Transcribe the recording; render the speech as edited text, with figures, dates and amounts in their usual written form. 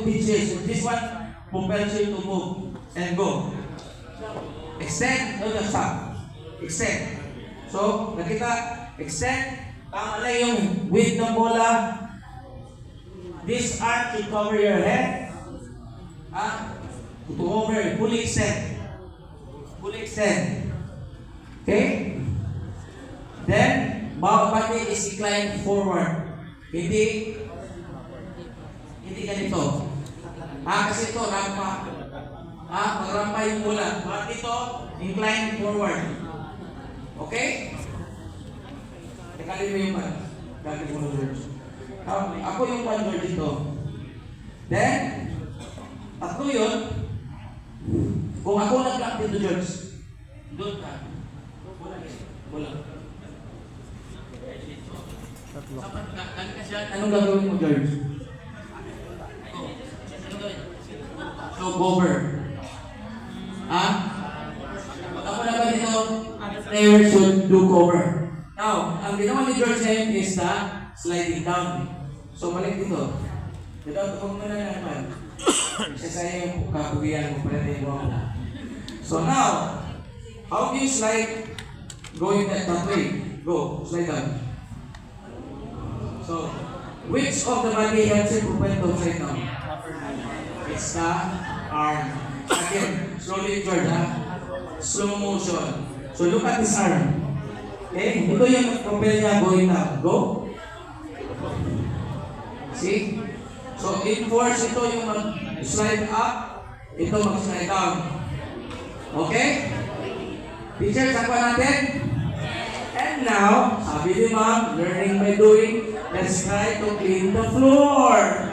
pitches. This one propels you to move and go. Extend, no, just stop. Extend. So, nakita, extend, tama lang yung width ng bola. This arm should cover your head. To over, fully extend. Fully extend. Okay? Then, bawat body is inclined forward. Hindi ganito. Kasi ito, rampa. Magrampa yung bola. Bakit ito? Incline forward. Okay? Tekalin mo yung pan. Tekalin mo George. Ako yung pan George dito. Then, tatlo yun. Kung ako nag-block dito George, doon ka. Bola. Anong gagawin mo George? So, over. Ako na ba dito? Player should do cover. Now, ang ginawa ni George ngayon is the sliding down. So, balik dito. Dito, huwag mo na naman. Isa sa'yo yung kapugian mo, pwede mo. So, now, how do you slide going that way? Go, slide down. So, which of the body helps you propel to slide down? It's the arm. Again, slowly George, slow motion. So look at this arm. Okay? Ito yung propel niya going down. Go. See? So in force, ito yung mag-slide up. Ito mag-slide down. Okay? Teacher, sakwa natin. And now, sabi ni ma'am, learning by doing. Let's try to clean the floor.